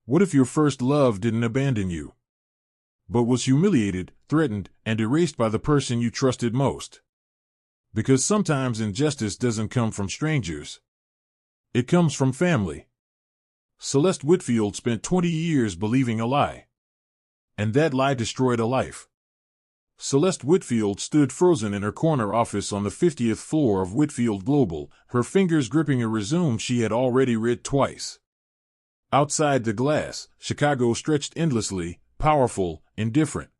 What if your first love didn't abandon you, but was humiliated, threatened, and erased by the person you trusted most? Because sometimes injustice doesn't come from strangers. It comes from family. Celeste Whitfield spent 20 years believing a lie. And that lie destroyed a life. Celeste Whitfield stood frozen in her corner office on the 50th floor of Whitfield Global, her fingers gripping a resume she had already read twice. Outside the glass, Chicago stretched endlessly, powerful, indifferent.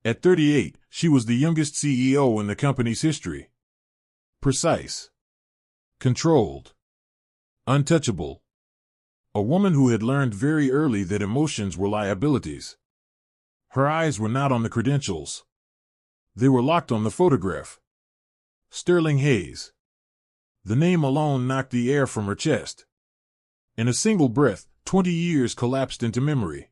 At 38, she was the youngest CEO in the company's history. Precise. Controlled. Untouchable. A woman who had learned very early that emotions were liabilities. Her eyes were not on the credentials. They were locked on the photograph. Sterling Hayes. The name alone knocked the air from her chest. In a single breath, 20 years collapsed into memory.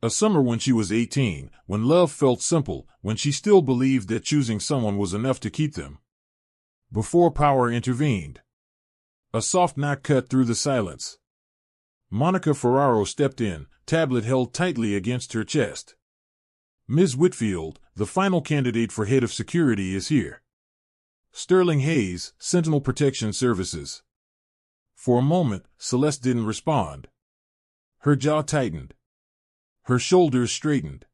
A summer when she was 18, when love felt simple, when she still believed that choosing someone was enough to keep them. Before power intervened. A soft knock cut through the silence. Monica Ferraro stepped in, tablet held tightly against her chest. Ms. Whitfield, the final candidate for head of security, is here. Sterling Hayes, Sentinel Protection Services. For a moment, Celeste didn't respond. Her jaw tightened. Her shoulders straightened.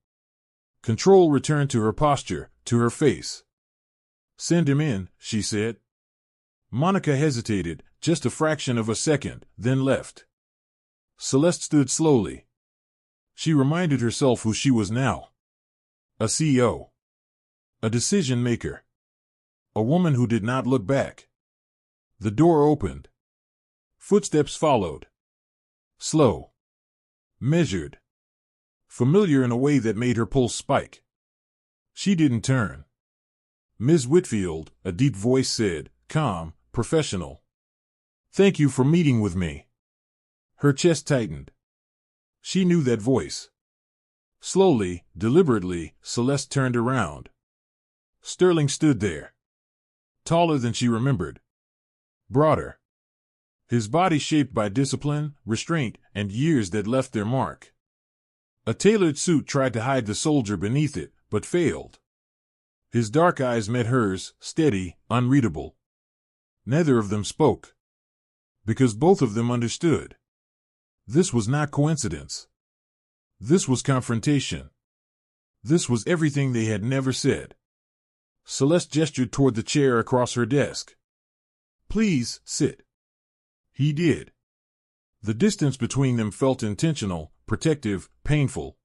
Control returned to her posture, to her face. "Send him in," she said. Monica hesitated, just a fraction of a second, then left. Celeste stood slowly. She reminded herself who she was now. A CEO. A decision maker. A woman who did not look back. The door opened. Footsteps followed. Slow. Measured. Familiar in a way that made her pulse spike. She didn't turn. "Ms. Whitfield," a deep voice said, calm, professional. "Thank you for meeting with me." Her chest tightened. She knew that voice. Slowly, deliberately, Celeste turned around. Sterling stood there. Taller than she remembered. Broader. His body shaped by discipline, restraint, and years that left their mark. A tailored suit tried to hide the soldier beneath it, but failed. His dark eyes met hers, steady, unreadable. Neither of them spoke. Because both of them understood. This was not coincidence. This was confrontation. This was everything they had never said. Celeste gestured toward the chair across her desk. "Please, sit." He did. The distance between them felt intentional, protective, painful.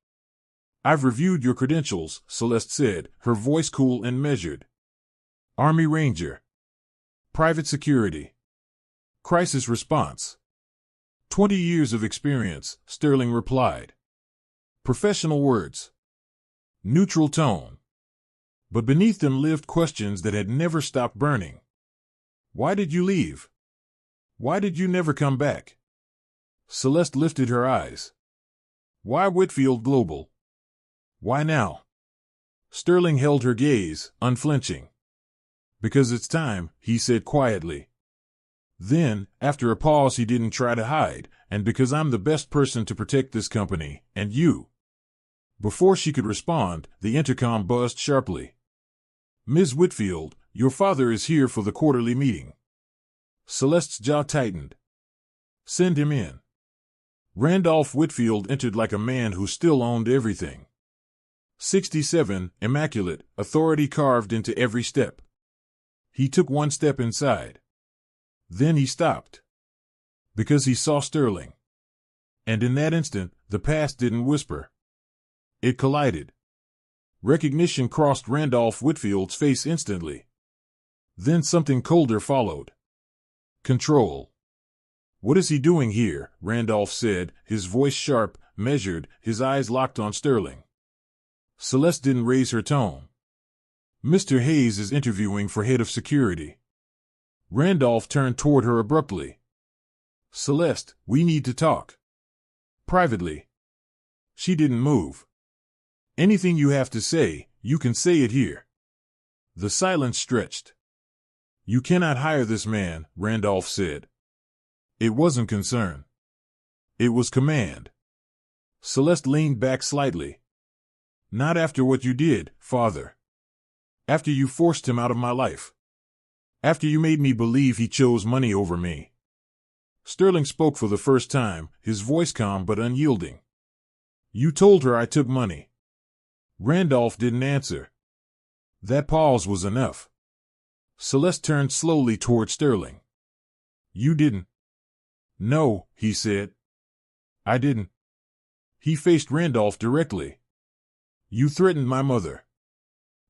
"I've reviewed your credentials," Celeste said, her voice cool and measured. "Army Ranger. Private security. Crisis response. 20 years of experience," Sterling replied. Professional words. Neutral tone. But beneath them lived questions that had never stopped burning. "Why did you leave? Why did you never come back?" Celeste lifted her eyes. "Why Whitfield Global? Why now?" Sterling held her gaze, unflinching. "Because it's time," he said quietly. Then, after a pause he didn't try to hide, "and because I'm the best person to protect this company, and you." Before she could respond, the intercom buzzed sharply. "Ms. Whitfield, your father is here for the quarterly meeting." Celeste's jaw tightened. "Send him in." Randolph Whitfield entered like a man who still owned everything. 67, immaculate, authority carved into every step. He took one step inside. Then he stopped. Because he saw Sterling. And in that instant, the past didn't whisper. It collided. Recognition crossed Randolph Whitfield's face instantly. Then something colder followed. Control. "What is he doing here?" Randolph said, his voice sharp, measured, his eyes locked on Sterling. Celeste didn't raise her tone. "Mr. Hayes is interviewing for head of security." Randolph turned toward her abruptly. "Celeste, we need to talk. Privately." She didn't move. "Anything you have to say, you can say it here." The silence stretched. "You cannot hire this man," Randolph said. It wasn't concern. It was command. Celeste leaned back slightly. Not after what you did, Father. After you forced him out of my life. After you made me believe he chose money over me. Sterling spoke for the first time, his voice calm but unyielding. You told her I took money. Randolph didn't answer. That pause was enough. Celeste turned slowly toward Sterling. You didn't. No, he said. I didn't. He faced Randolph directly. You threatened my mother.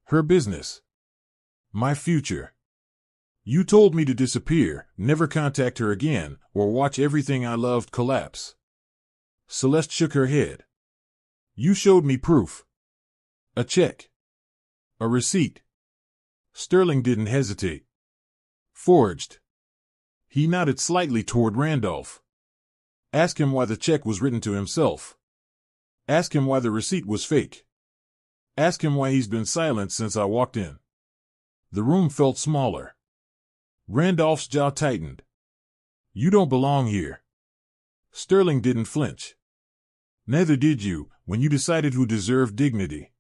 Her business. My future. You told me to disappear, never contact her again, or watch everything I loved collapse. Celeste shook her head. You showed me proof. A check. A receipt. Sterling didn't hesitate. Forged. He nodded slightly toward Randolph. Ask him why the check was written to himself. Ask him why the receipt was fake. Ask him why he's been silent since I walked in. The room felt smaller. Randolph's jaw tightened. You don't belong here. Sterling didn't flinch. Neither did you, when you decided who deserved dignity.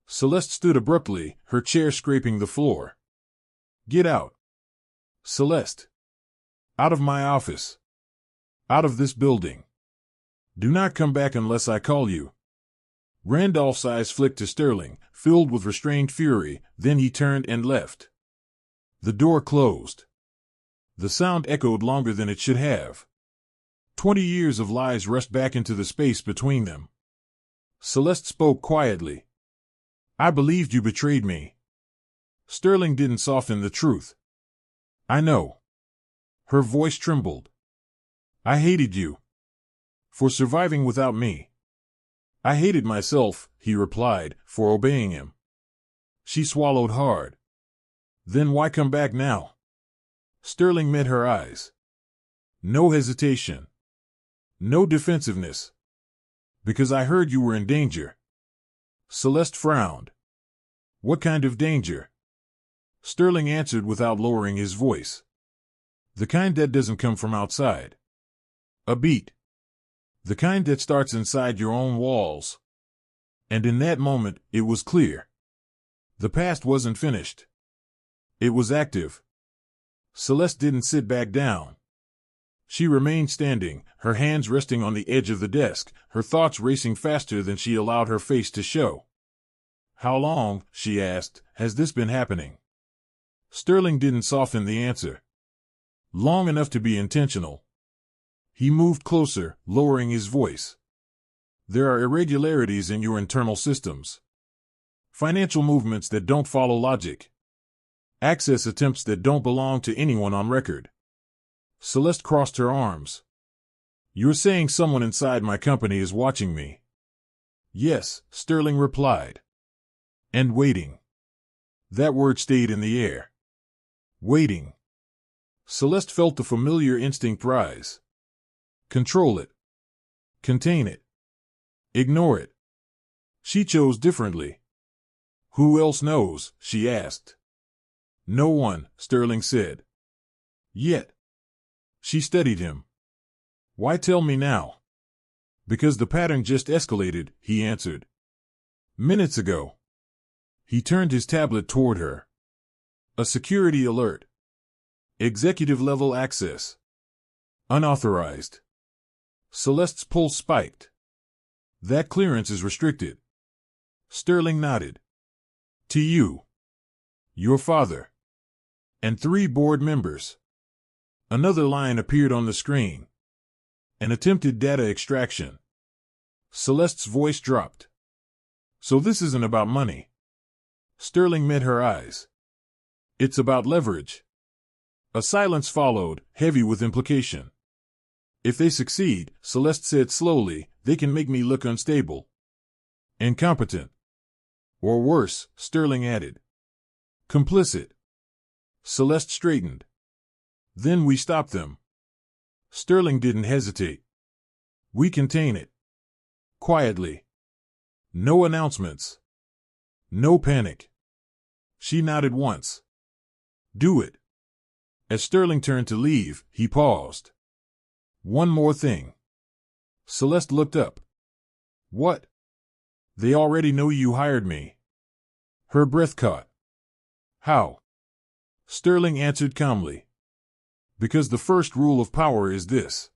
Celeste stood abruptly, her chair scraping the floor. Get out. Celeste. Out of my office. Out of this building. Do not come back unless I call you. Randolph's eyes flicked to Sterling, filled with restrained fury, then he turned and left. The door closed. The sound echoed longer than it should have. 20 years of lies rushed back into the space between them. Celeste spoke quietly. I believed you betrayed me. Sterling didn't soften the truth. I know. Her voice trembled. I hated you. For surviving without me. I hated myself, he replied, for obeying him. She swallowed hard. Then why come back now? Sterling met her eyes. No hesitation. No defensiveness. Because I heard you were in danger. Celeste frowned. What kind of danger? Sterling answered without lowering his voice. The kind that doesn't come from outside. A beat. The kind that starts inside your own walls. And in that moment, it was clear. The past wasn't finished. It was active. Celeste didn't sit back down. She remained standing, her hands resting on the edge of the desk, her thoughts racing faster than she allowed her face to show. How long, she asked, has this been happening? Sterling didn't soften the answer. Long enough to be intentional. He moved closer, lowering his voice. There are irregularities in your internal systems. Financial movements that don't follow logic. Access attempts that don't belong to anyone on record. Celeste crossed her arms. You're saying someone inside my company is watching me? Yes, Sterling replied. And waiting. That word stayed in the air. Waiting. Celeste felt the familiar instinct rise. Control it. Contain it. Ignore it. She chose differently. Who else knows? She asked. No one, Sterling said. Yet. She studied him. Why tell me now? Because the pattern just escalated, he answered. Minutes ago. He turned his tablet toward her. A security alert. Executive level access. Unauthorized. Celeste's pulse spiked. That clearance is restricted. Sterling nodded. To you. Your father. And 3 board members. Another line appeared on the screen. An attempted data extraction. Celeste's voice dropped. So this isn't about money. Sterling met her eyes. It's about leverage. A silence followed, heavy with implication. If they succeed, Celeste said slowly, they can make me look unstable. Incompetent. Or worse, Sterling added. Complicit. Celeste straightened. Then we stop them. Sterling didn't hesitate. We contain it. Quietly. No announcements. No panic. She nodded once. Do it. As Sterling turned to leave, he paused. One more thing. Celeste looked up. What? They already know you hired me. Her breath caught. How? Sterling answered calmly. Because the first rule of power is this.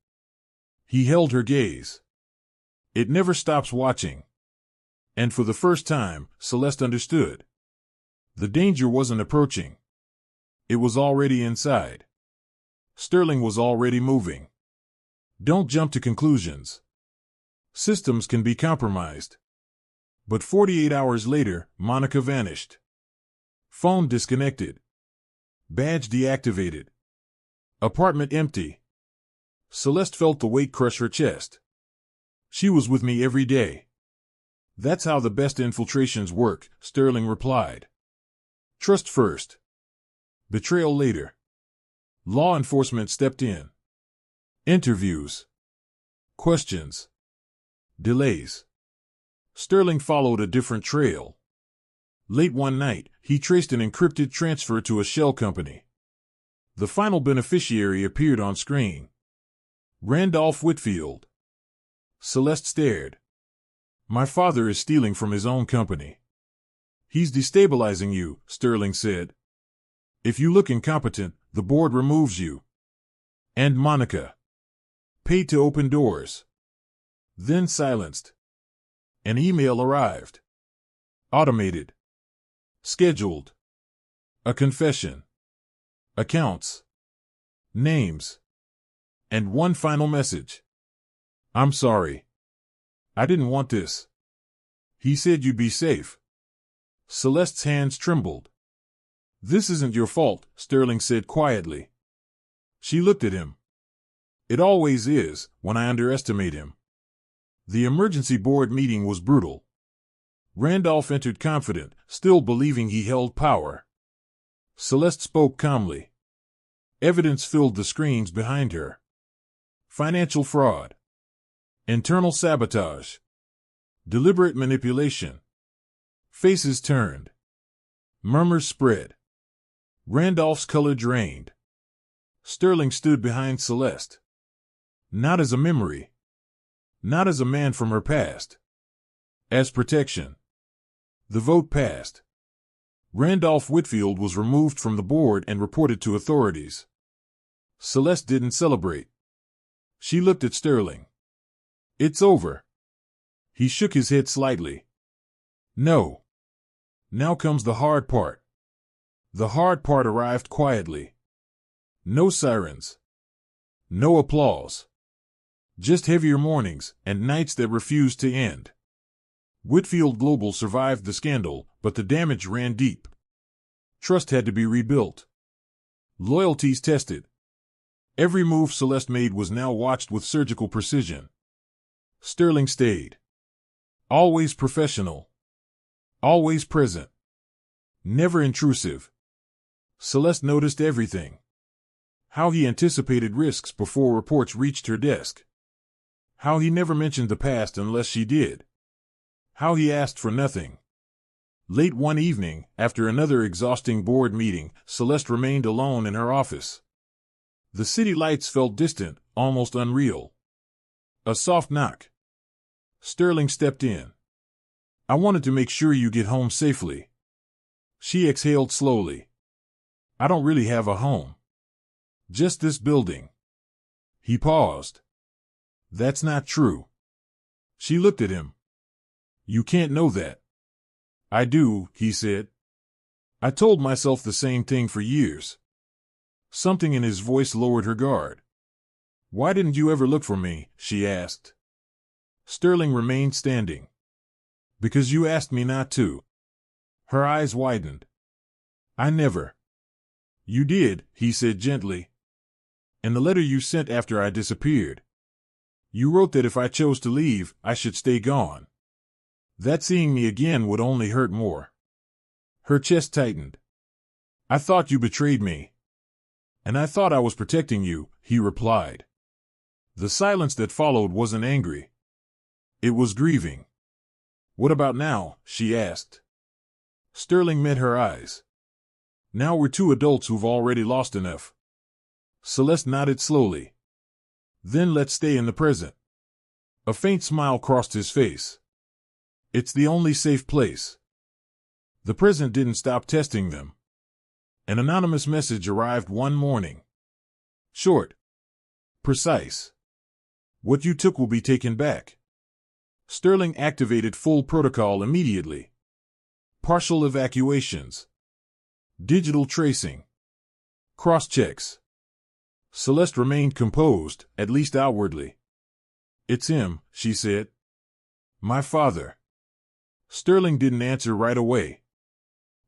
He held her gaze. It never stops watching. And for the first time, Celeste understood. The danger wasn't approaching. It was already inside. Sterling was already moving. Don't jump to conclusions. Systems can be compromised. But 48 hours later, Monica vanished. Phone disconnected. Badge deactivated. Apartment empty. Celeste felt the weight crush her chest. She was with me every day. That's how the best infiltrations work, Sterling replied. Trust first. Betrayal later. Law enforcement stepped in. Interviews. Questions. Delays. Sterling followed a different trail. Late one night, he traced an encrypted transfer to a shell company. The final beneficiary appeared on screen. Randolph Whitfield. Celeste stared. My father is stealing from his own company. He's destabilizing you, Sterling said. If you look incompetent, the board removes you. And Monica. Paid to open doors. Then silenced. An email arrived. Automated. Scheduled. A confession. Accounts. Names. And one final message. I'm sorry. I didn't want this. He said you'd be safe. Celeste's hands trembled. This isn't your fault, Sterling said quietly. She looked at him. It always is, when I underestimate him. The emergency board meeting was brutal. Randolph entered confident, still believing he held power. Celeste spoke calmly. Evidence filled the screens behind her. Financial fraud. Internal sabotage. Deliberate manipulation. Faces turned. Murmurs spread. Randolph's color drained. Sterling stood behind Celeste. Not as a memory. Not as a man from her past. As protection. The vote passed. Randolph Whitfield was removed from the board and reported to authorities. Celeste didn't celebrate. She looked at Sterling. It's over. He shook his head slightly. No. Now comes the hard part. The hard part arrived quietly. No sirens. No applause. Just heavier mornings and nights that refused to end. Whitfield Global survived the scandal, but the damage ran deep. Trust had to be rebuilt. Loyalties tested. Every move Celeste made was now watched with surgical precision. Sterling stayed. Always professional. Always present. Never intrusive. Celeste noticed everything. How he anticipated risks before reports reached her desk. How he never mentioned the past unless she did. How he asked for nothing. Late one evening, after another exhausting board meeting, Celeste remained alone in her office. The city lights felt distant, almost unreal. A soft knock. Sterling stepped in. I wanted to make sure you get home safely. She exhaled slowly. I don't really have a home. Just this building. He paused. That's not true. She looked at him. You can't know that. I do, he said. I told myself the same thing for years. Something in his voice lowered her guard. Why didn't you ever look for me? She asked. Sterling remained standing. Because you asked me not to. Her eyes widened. I never. You did, he said gently. In the letter you sent after I disappeared. You wrote that if I chose to leave, I should stay gone. That seeing me again would only hurt more. Her chest tightened. I thought you betrayed me. And I thought I was protecting you, he replied. The silence that followed wasn't angry. It was grieving. What about now? She asked. Sterling met her eyes. Now we're two adults who've already lost enough. Celeste nodded slowly. Then let's stay in the present. A faint smile crossed his face. It's the only safe place. The president didn't stop testing them. An anonymous message arrived one morning. Short. Precise. What you took will be taken back. Sterling activated full protocol immediately. Partial evacuations. Digital tracing. Cross-checks. Celeste remained composed, at least outwardly. It's him, she said. My father. Sterling didn't answer right away.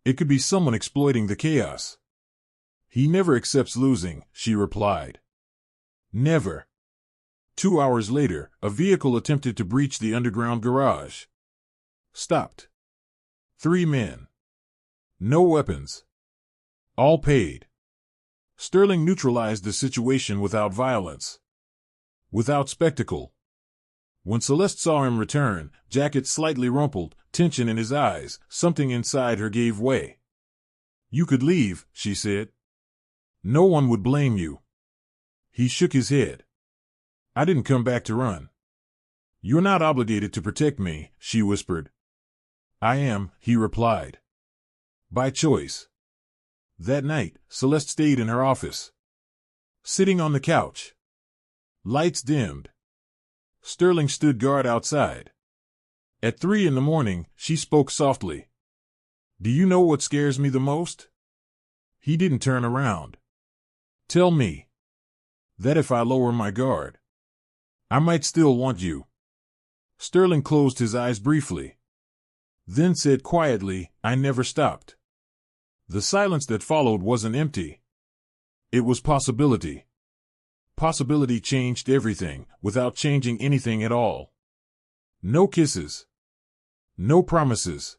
It could be someone exploiting the chaos. He never accepts losing, she replied. Never. 2 hours later, a vehicle attempted to breach the underground garage. Stopped. 3 men. No weapons. All paid. Sterling neutralized the situation without violence. Without spectacle. When Celeste saw him return, jacket slightly rumpled, tension in his eyes, something inside her gave way. You could leave, she said. No one would blame you. He shook his head. I didn't come back to run. You're not obligated to protect me, she whispered. I am, he replied. By choice. That night, Celeste stayed in her office. Sitting on the couch. Lights dimmed. Sterling stood guard outside. At 3 a.m, she spoke softly. Do you know what scares me the most? He didn't turn around. Tell me. That if I lower my guard, I might still want you. Sterling closed his eyes briefly. Then said quietly, I never stopped. The silence that followed wasn't empty. It was possibility. Possibility changed everything, without changing anything at all. No kisses. No promises.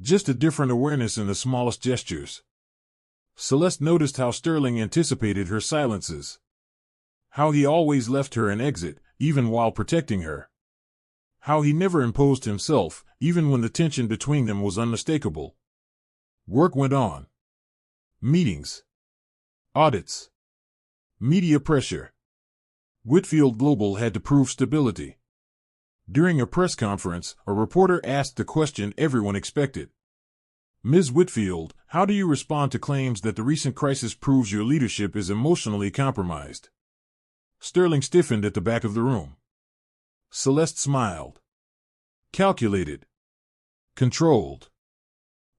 Just a different awareness in the smallest gestures. Celeste noticed how Sterling anticipated her silences. How he always left her an exit, even while protecting her. How he never imposed himself, even when the tension between them was unmistakable. Work went on. Meetings. Audits. Media pressure. Whitfield Global had to prove stability. During a press conference, a reporter asked the question everyone expected. Ms. Whitfield, how do you respond to claims that the recent crisis proves your leadership is emotionally compromised? Sterling stiffened at the back of the room. Celeste smiled. Calculated. Controlled.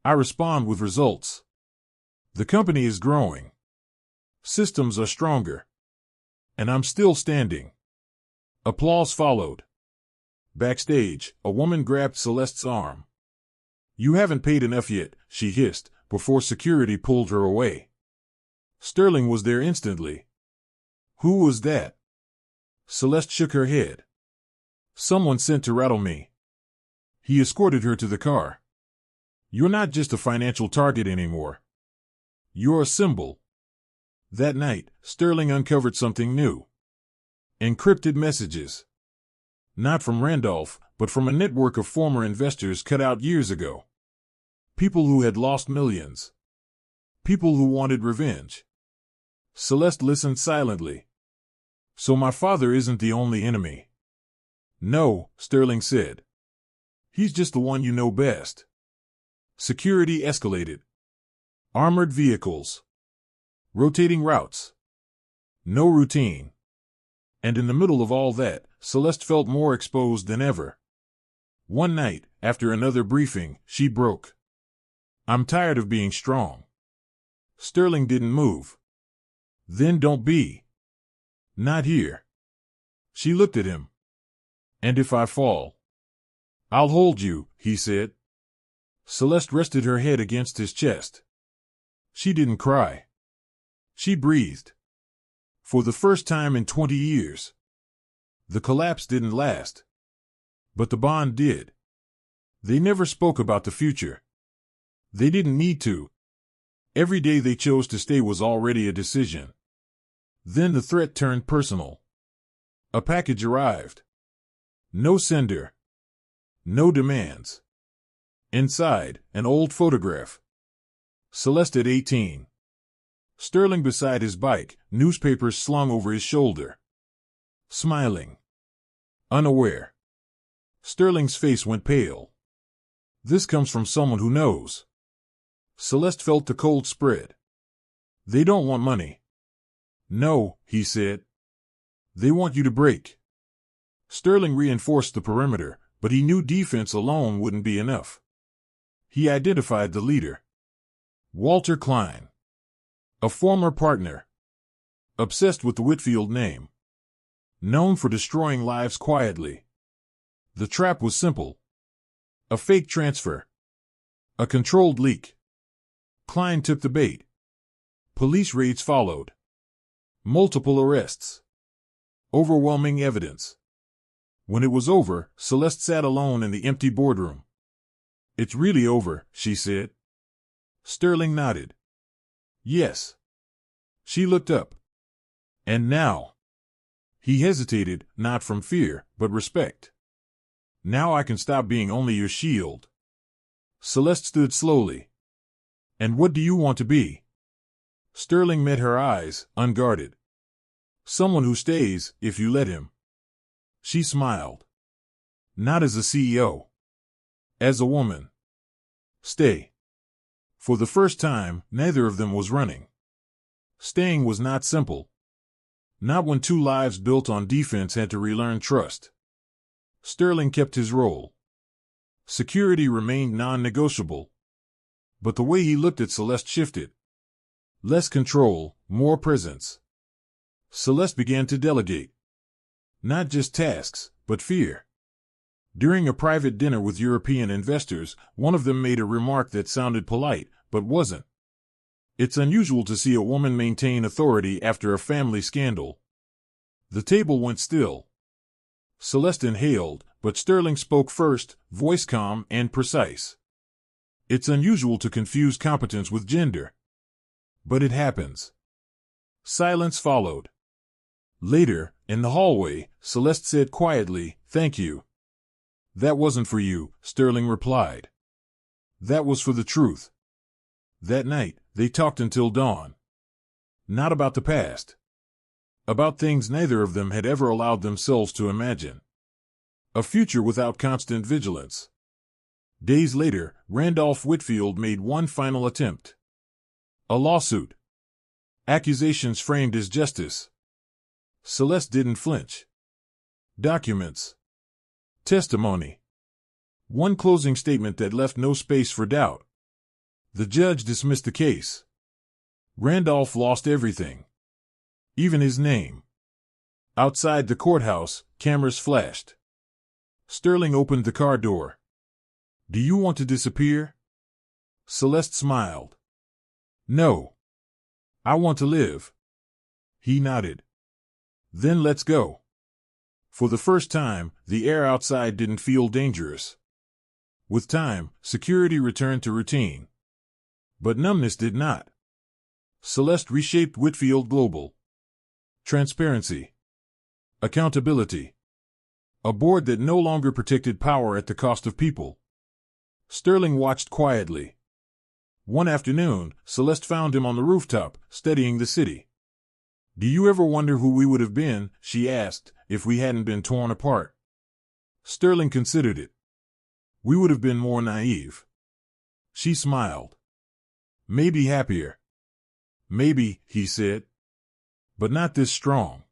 I respond with results. The company is growing. Systems are stronger. And I'm still standing. Applause followed. Backstage, a woman grabbed Celeste's arm. You haven't paid enough yet, she hissed, before security pulled her away. Sterling was there instantly. Who was that? Celeste shook her head. Someone sent to rattle me. He escorted her to the car. You're not just a financial target anymore. You're a symbol. That night, Sterling uncovered something new. Encrypted messages. Not from Randolph, but from a network of former investors cut out years ago. People who had lost millions. People who wanted revenge. Celeste listened silently. So my father isn't the only enemy. No, Sterling said. He's just the one you know best. Security escalated. Armored vehicles. Rotating routes. No routine. And in the middle of all that, Celeste felt more exposed than ever. One night, after another briefing, she broke. I'm tired of being strong. Sterling didn't move. Then don't be. Not here. She looked at him. And if I fall? I'll hold you, he said. Celeste rested her head against his chest. She didn't cry. She breathed. For the first time in 20 years. The collapse didn't last. But the bond did. They never spoke about the future. They didn't need to. Every day they chose to stay was already a decision. Then the threat turned personal. A package arrived. No sender. No demands. Inside, an old photograph. Celeste at 18. Sterling beside his bike, newspapers slung over his shoulder. Smiling. Unaware. Sterling's face went pale. This comes from someone who knows. Celeste felt the cold spread. They don't want money. No, he said. They want you to break. Sterling reinforced the perimeter, but he knew defense alone wouldn't be enough. He identified the leader. Walter Klein. A former partner. Obsessed with the Whitfield name. Known for destroying lives quietly. The trap was simple. A fake transfer. A controlled leak. Klein took the bait. Police raids followed. Multiple arrests. Overwhelming evidence. When it was over, Celeste sat alone in the empty boardroom. It's really over, she said. Sterling nodded. Yes. She looked up. And now? He hesitated, not from fear, but respect. Now I can stop being only your shield. Celeste stood slowly. And what do you want to be? Sterling met her eyes, unguarded. Someone who stays, if you let him. She smiled. Not as a CEO. As a woman. Stay. For the first time, neither of them was running. Staying was not simple. Not when two lives built on defense had to relearn trust. Sterling kept his role. Security remained non-negotiable. But the way he looked at Celeste shifted. Less control, more presence. Celeste began to delegate. Not just tasks, but fear. During a private dinner with European investors, one of them made a remark that sounded polite, but wasn't. It's unusual to see a woman maintain authority after a family scandal. The table went still. Celeste inhaled, but Sterling spoke first, voice calm and precise. It's unusual to confuse competence with gender. But it happens. Silence followed. Later, in the hallway, Celeste said quietly, "Thank you." "That wasn't for you," Sterling replied. "That was for the truth." That night, they talked until dawn. Not about the past. About things neither of them had ever allowed themselves to imagine. A future without constant vigilance. Days later, Randolph Whitfield made one final attempt. A lawsuit. Accusations framed as justice. Celeste didn't flinch. Documents. Testimony. One closing statement that left no space for doubt. The judge dismissed the case. Randolph lost everything. Even his name. Outside the courthouse, cameras flashed. Sterling opened the car door. "Do you want to disappear?" Celeste smiled. "No. I want to live." He nodded. "Then let's go." For the first time, the air outside didn't feel dangerous. With time, security returned to routine. But numbness did not. Celeste reshaped Whitfield Global. Transparency. Accountability. A board that no longer protected power at the cost of people. Sterling watched quietly. One afternoon, Celeste found him on the rooftop, studying the city. "Do you ever wonder who we would have been," she asked, "if we hadn't been torn apart?" Sterling considered it. "We would have been more naive." She smiled. "Maybe happier." "Maybe," he said. "But not this strong."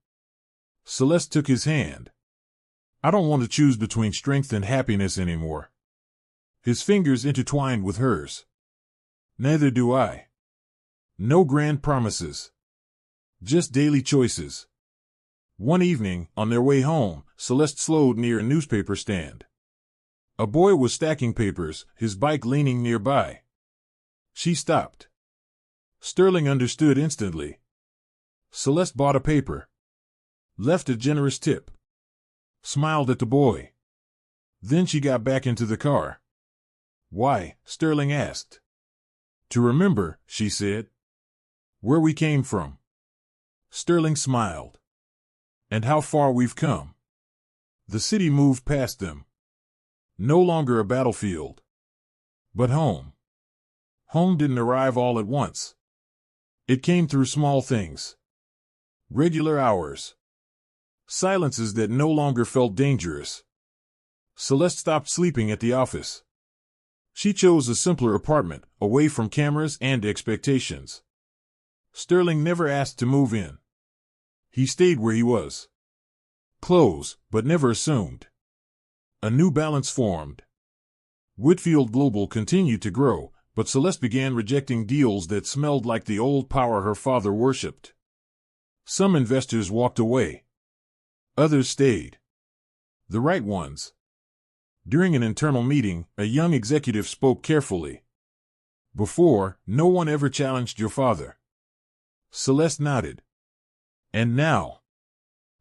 Celeste took his hand. "I don't want to choose between strength and happiness anymore." His fingers intertwined with hers. "Neither do I." No grand promises. Just daily choices. One evening, on their way home, Celeste slowed near a newspaper stand. A boy was stacking papers, his bike leaning nearby. She stopped. Sterling understood instantly. Celeste bought a paper. Left a generous tip. Smiled at the boy. Then she got back into the car. "Why?" Sterling asked. "To remember," she said. "Where we came from." Sterling smiled. "And how far we've come." The city moved past them. No longer a battlefield. But home. Home didn't arrive all at once. It came through small things. Regular hours. Silences that no longer felt dangerous. Celeste stopped sleeping at the office. She chose a simpler apartment, away from cameras and expectations. Sterling never asked to move in. He stayed where he was. Close, but never assumed. A new balance formed. Whitfield Global continued to grow, but Celeste began rejecting deals that smelled like the old power her father worshipped. Some investors walked away. Others stayed. The right ones. During an internal meeting, a young executive spoke carefully. Before, no one ever challenged your father. Celeste nodded. And now?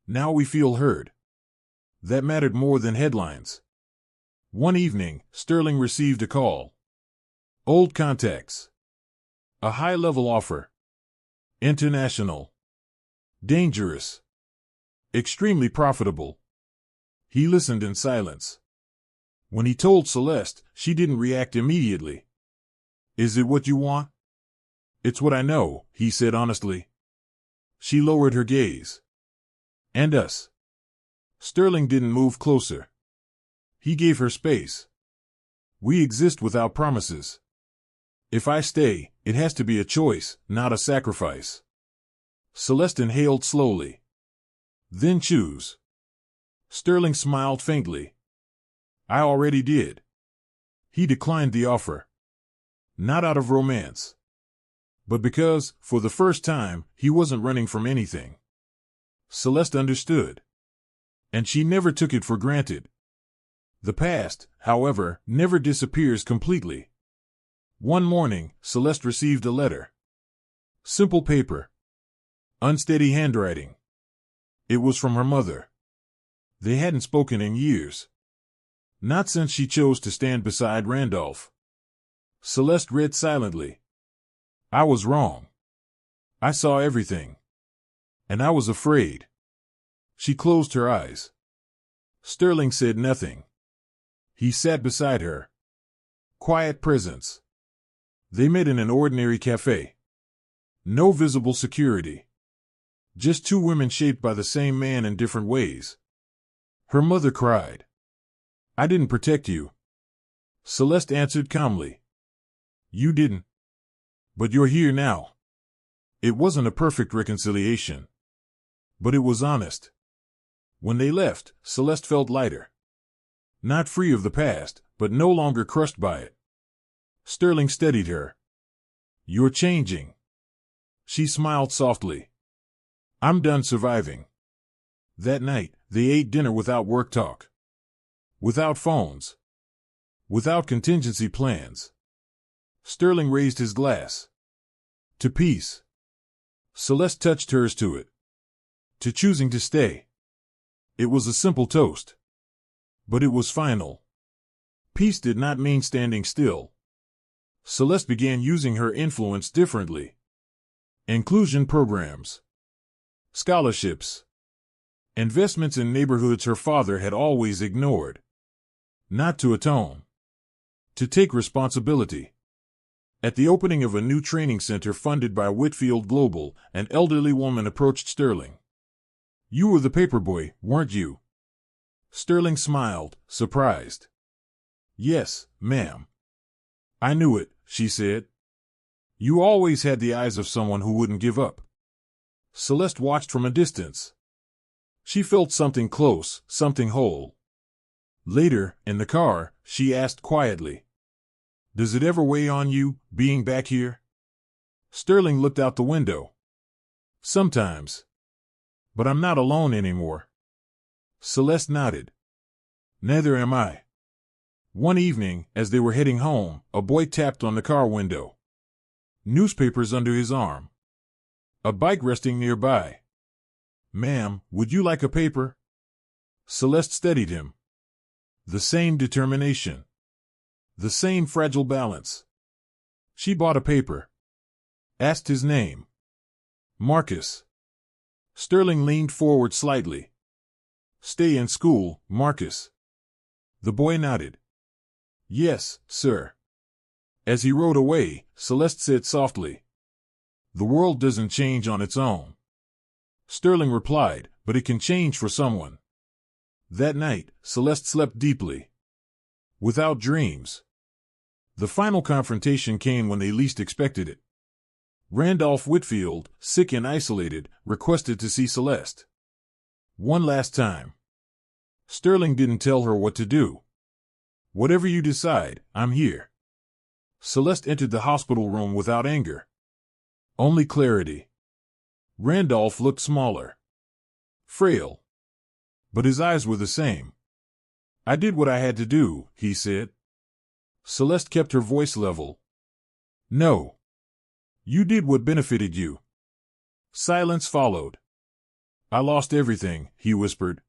Now we feel heard. That mattered more than headlines. One evening, Sterling received a call. Old contacts. A high-level offer. International. Dangerous. Extremely profitable. He listened in silence. When he told Celeste, she didn't react immediately. Is it what you want? It's what I know, he said honestly. She lowered her gaze. And us. Sterling didn't move closer. He gave her space. We exist without promises. If I stay, it has to be a choice, not a sacrifice. Celeste inhaled slowly. Then choose. Sterling smiled faintly. I already did. He declined the offer. Not out of romance. But because, for the first time, he wasn't running from anything. Celeste understood. And she never took it for granted. The past, however, never disappears completely. One morning, Celeste received a letter. Simple paper. Unsteady handwriting. It was from her mother. They hadn't spoken in years. Not since she chose to stand beside Randolph. Celeste read silently. I was wrong. I saw everything. And I was afraid. She closed her eyes. Sterling said nothing. He sat beside her. Quiet presence. They met in an ordinary cafe. No visible security. Just two women shaped by the same man in different ways. Her mother cried. I didn't protect you. Celeste answered calmly. You didn't. But you're here now. It wasn't a perfect reconciliation. But it was honest. When they left, Celeste felt lighter. Not free of the past, but no longer crushed by it. Sterling steadied her. You're changing. She smiled softly. I'm done surviving. That night, they ate dinner without work talk. Without phones. Without contingency plans. Sterling raised his glass. To peace. Celeste touched hers to it. To choosing to stay. It was a simple toast. But it was final. Peace did not mean standing still. Celeste began using her influence differently. Inclusion programs. Scholarships. Investments in neighborhoods her father had always ignored. Not to atone. To take responsibility. At the opening of a new training center funded by Whitfield Global, an elderly woman approached Sterling. You were the paperboy, weren't you? Sterling smiled, surprised. Yes, ma'am. I knew it, she said. You always had the eyes of someone who wouldn't give up. Celeste watched from a distance. She felt something close, something whole. Later, in the car, she asked quietly. Does it ever weigh on you, being back here? Sterling looked out the window. Sometimes. But I'm not alone anymore. Celeste nodded. Neither am I. One evening, as they were heading home, a boy tapped on the car window. Newspapers under his arm. A bike resting nearby. Ma'am, would you like a paper? Celeste steadied him. The same determination. The same fragile balance. She bought a paper. Asked his name. Marcus. Sterling leaned forward slightly. Stay in school, Marcus. The boy nodded. Yes, sir. As he rode away, Celeste said softly. The world doesn't change on its own. Sterling replied, but it can change for someone. That night, Celeste slept deeply. Without dreams. The final confrontation came when they least expected it. Randolph Whitfield, sick and isolated, requested to see Celeste. One last time. Sterling didn't tell her what to do. Whatever you decide, I'm here. Celeste entered the hospital room without anger. Only clarity. Randolph looked smaller. Frail. But his eyes were the same. I did what I had to do, he said. Celeste kept her voice level. No. You did what benefited you. Silence followed. I lost everything, he whispered.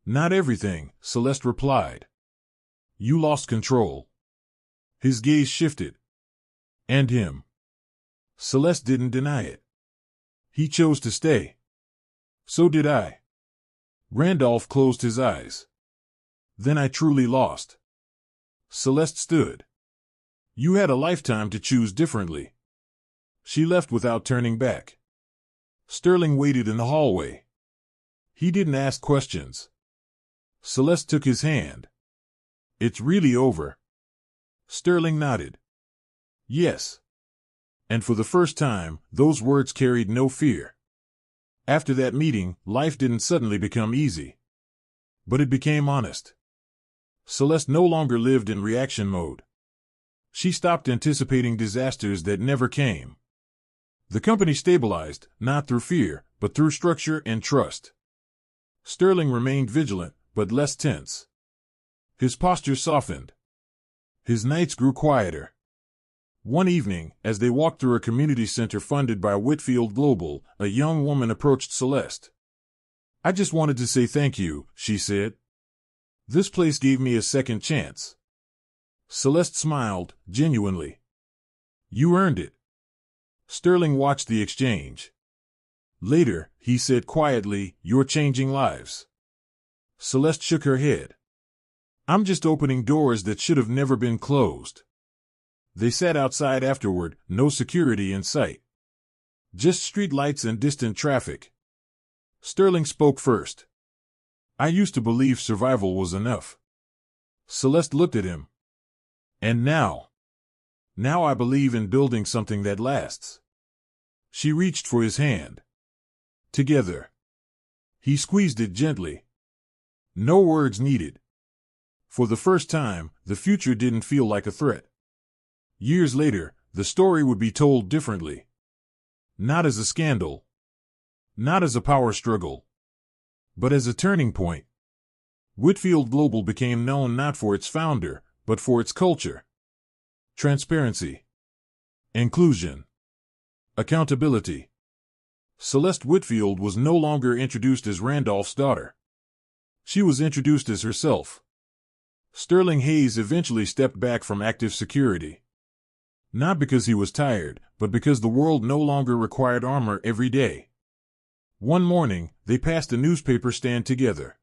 Not everything, Celeste replied. You lost control. His gaze shifted. And him. Celeste didn't deny it. He chose to stay. So did I. Randolph closed his eyes. Then I truly lost. Celeste stood. You had a lifetime to choose differently. She left without turning back. Sterling waited in the hallway. He didn't ask questions. Celeste took his hand. It's really over. Sterling nodded. Yes. And for the first time, those words carried no fear. After that meeting, life didn't suddenly become easy. But it became honest. Celeste no longer lived in reaction mode. She stopped anticipating disasters that never came. The company stabilized, not through fear, but through structure and trust. Sterling remained vigilant, but less tense. His posture softened. His nights grew quieter. One evening, as they walked through a community center funded by Whitfield Global, a young woman approached Celeste. I just wanted to say thank you, she said. This place gave me a second chance. Celeste smiled, genuinely. You earned it. Sterling watched the exchange. Later, he said quietly, you're changing lives. Celeste shook her head. I'm just opening doors that should have never been closed. They sat outside afterward, no security in sight. Just street lights and distant traffic. Sterling spoke first. I used to believe survival was enough. Celeste looked at him. And now? Now I believe in building something that lasts. She reached for his hand. Together. He squeezed it gently. No words needed. For the first time, the future didn't feel like a threat. Years later, the story would be told differently. Not as a scandal. Not as a power struggle. But as a turning point. Whitfield Global became known not for its founder, but for its culture. Transparency. Inclusion. Accountability. Celeste Whitfield was no longer introduced as Randolph's daughter. She was introduced as herself. Sterling Hayes eventually stepped back from active security. Not because he was tired, but because the world no longer required armor every day. One morning, they passed a newspaper stand together.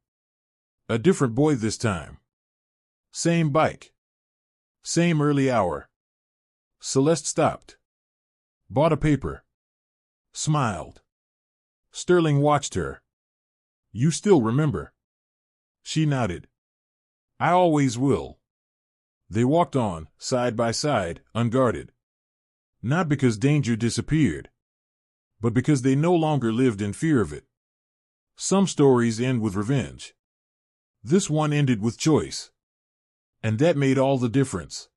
A different boy this time. Same bike. Same early hour. Celeste stopped. Bought a paper. Smiled. Sterling watched her. You still remember? She nodded. I always will. They walked on, side by side, unguarded. Not because danger disappeared, but because they no longer lived in fear of it. Some stories end with revenge. This one ended with choice. And that made all the difference.